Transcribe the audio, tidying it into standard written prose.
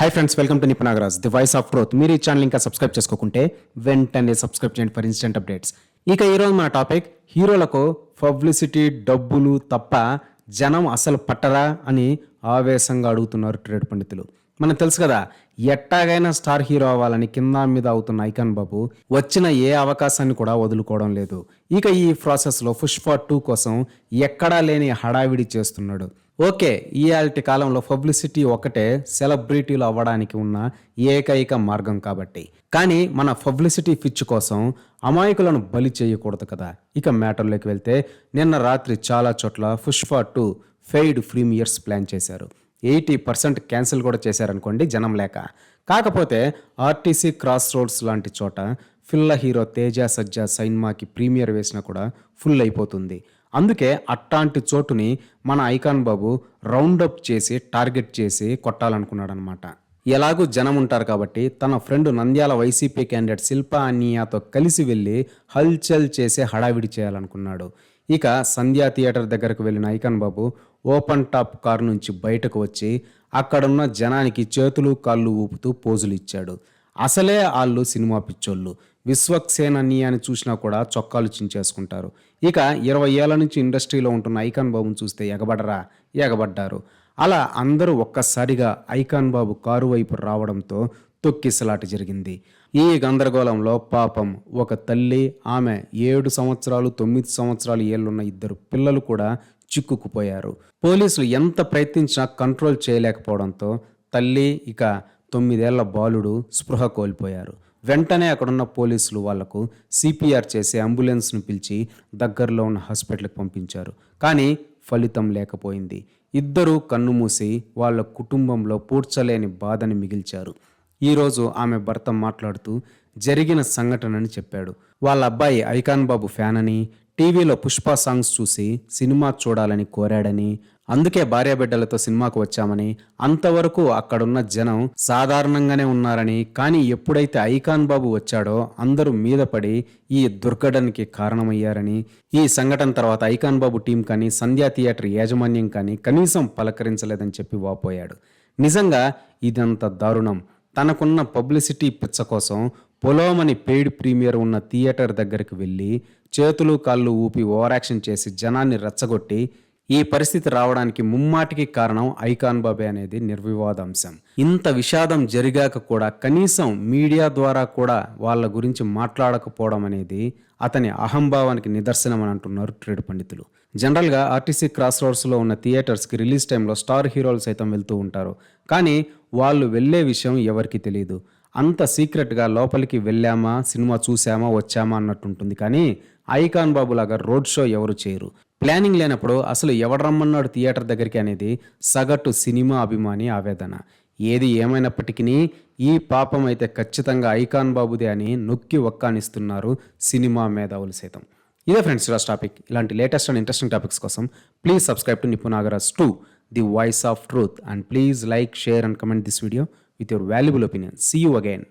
Hi friends, welcome to Nipunagaraj the voice of truth. మీరు ఈ channel ఇంకా సబ్స్క్రైబ్ చేసుకోకుంటే వెంటనే సబ్స్క్రైబ్ చేయండి ఫర్ ఇన్స్టెంట్ అప్డేట్స్. ఇక ఈరోజు మన టాపిక్, హీరోలకు పబ్లిసిటీ డబ్బులు తప్ప జనం అసలు పట్టరా అని ఆవేశంగా అడుగుతున్నారు ట్రేడ్ పండితులు. మనకు తెలుసు కదా, ఎట్టాగైనా స్టార్ హీరో అవ్వాలని కింద మీద అవుతున్న ఐకాన్ బాబు వచ్చిన ఏ అవకాశాన్ని కూడా వదులుకోవడం లేదు. ఇక ఈ ప్రాసెస్లో పుష్ప 2 కోసం ఎక్కడా లేని హడావిడి చేస్తున్నాడు. ఓకే, ఇయాల్టి కాలంలో పబ్లిసిటీ ఒకటే సెలబ్రిటీలు అవ్వడానికి ఉన్న ఏకైక మార్గం కాబట్టి. కానీ మన పబ్లిసిటీ పిచ్ కోసం అమాయకులను బలి చేయకూడదు కదా. ఇక మ్యాటర్లోకి వెళ్తే, నిన్న రాత్రి చాలా చోట్ల పుష్ప 2 పెయిడ్ ప్రీమియర్స్ ప్లాన్ చేశారు. 80% క్యాన్సిల్ కూడా చేశారనుకోండి జనం లేక. కాకపోతే ఆర్టీసీ క్రాస్ రోడ్స్ లాంటి చోట ఫిల్ల హీరో తేజ సజ్జా సినిమాకి ప్రీమియర్ వేసినా కూడా ఫుల్ అయిపోతుంది. అందుకే అట్టాంటి చోటుని మన ఐకాన్ బాబు రౌండప్ చేసి టార్గెట్ చేసి కొట్టాలనుకున్నాడనమాట. ఎలాగూ జనం ఉంటారు కాబట్టి తన ఫ్రెండ్ నంద్యాల వైసీపీ క్యాండిడేట్ శిల్పా అన్నియాతో కలిసి వెళ్ళి హల్చల్ చేసి హడావిడి చేయాలనుకున్నాడు. ఇక సంధ్యా థియేటర్ దగ్గరకు వెళ్ళిన ఐకాన్ బాబు ఓపెన్ టాప్ కారు నుంచి బయటకు వచ్చి అక్కడున్న జనానికి చేతులు కాళ్ళు ఊపుతూ పోజులు ఇచ్చాడు. అసలే వాళ్ళు సినిమా పిచ్చోళ్ళు. విశ్వక్సేన్ అన్నియాని చూసినా కూడా చొక్కాలు చించేసుకుంటారు. ఇక 20 ఏళ్ల నుంచి ఇండస్ట్రీలో ఉంటున్న ఐకాన్ బాబుని చూస్తే ఎగబడ్డారు. అలా అందరూ ఒక్కసారిగా ఐకాన్ బాబు కారు వైపు రావడంతో తొక్కిసలాట జరిగింది. ఈ గందరగోళంలో పాపం ఒక తల్లి, ఆమె 7 సంవత్సరాలు 9 సంవత్సరాలు ఏళ్ళున్న 2 పిల్లలు కూడా చిక్కుకుపోయారు. పోలీసులు ఎంత ప్రయత్నించినా కంట్రోల్ చేయలేకపోవడంతో తల్లి, ఇక 9 ఏళ్ల బాలుడు స్పృహ కోల్పోయారు. వెంటనే అక్కడున్న పోలీసులు వాళ్లకు సిపిఆర్ చేసి అంబులెన్స్ను పిలిచి దగ్గరలో ఉన్న హాస్పిటల్కి పంపించారు. కానీ ఫలితం లేకపోయింది. ఇద్దరూ కన్నుమూసి వాళ్ళ కుటుంబంలో పూడ్చలేని బాధని మిగిల్చారు. ఈరోజు ఆమె భర్త మాట్లాడుతూ జరిగిన సంఘటనని చెప్పాడు. వాళ్ళ అబ్బాయి ఐకాన్ బాబు ఫ్యాన్ అని, టీవీలో పుష్ప సాంగ్స్ చూసి సినిమా చూడాలని కోరాడని, అందుకే భార్యాబిడ్డలతో సినిమాకు వచ్చామని, అంతవరకు అక్కడున్న జనం సాధారణంగానే ఉన్నారని, కానీ ఎప్పుడైతే ఐకాన్ బాబు వచ్చాడో అందరూ మీద పడి ఈ దుర్ఘటనకి కారణమయ్యారని, ఈ సంఘటన తర్వాత ఐకాన్ బాబు టీం కానీ సంధ్యా థియేటర్ యాజమాన్యం కానీ కనీసం పలకరించలేదని చెప్పి వాపోయాడు. నిజంగా ఇదంత దారుణం. తనకున్న పబ్లిసిటీ పిచ్చ కోసం పొలోమని పెయిడ్ ప్రీమియర్ ఉన్న థియేటర్ దగ్గరికి వెళ్ళి చేతులు కాళ్ళు ఊపి ఓవరాక్షన్ చేసి జనాన్ని రెచ్చగొట్టి ఈ పరిస్థితి రావడానికి ముమ్మాటికి కారణం ఐకాన్ బాబే అనేది నిర్వివాదాంశం. ఇంత విషాదం జరిగాక కూడా కనీసం మీడియా ద్వారా కూడా వాళ్ళ గురించి మాట్లాడకపోవడం అనేది అతని అహంభావానికి నిదర్శనం అని అంటున్నారు ట్రేడ్ పండితులు. జనరల్గా ఆర్టీసీ క్రాస్ రోడ్స్లో ఉన్న థియేటర్స్కి రిలీజ్ టైంలో స్టార్ హీరోలు సైతం వెళ్తూ ఉంటారు. కానీ వాళ్ళు వెళ్ళే విషయం ఎవరికి తెలియదు. అంత సీక్రెట్గా లోపలికి వెళ్ళామా, సినిమా చూసామా, వచ్చామా అన్నట్టుంటుంది. కానీ ఐకాన్ బాబు లాగా రోడ్ షో ఎవరు చేయరు. ప్లానింగ్ లేనప్పుడు అసలు ఎవడు రమ్మన్నాడు థియేటర్ దగ్గరికి అనేది సగటు సినిమా అభిమాని ఆవేదన. ఏది ఏమైనప్పటికీ ఈ పాపం అయితే ఖచ్చితంగా ఐకాన్ బాబుదే అని నొక్కి ఒక్కానిస్తున్నారు సినిమా మేధావులు సైతం. ఇదే ఫ్రెండ్స్ ఈరోజు టాపిక్. ఇలాంటి లేటెస్ట్ అండ్ ఇంట్రెస్టింగ్ టాపిక్స్ కోసం please subscribe to Nipunagaraj 2 the voice of truth, and please like, share and comment this video with your valuable opinion. See you again.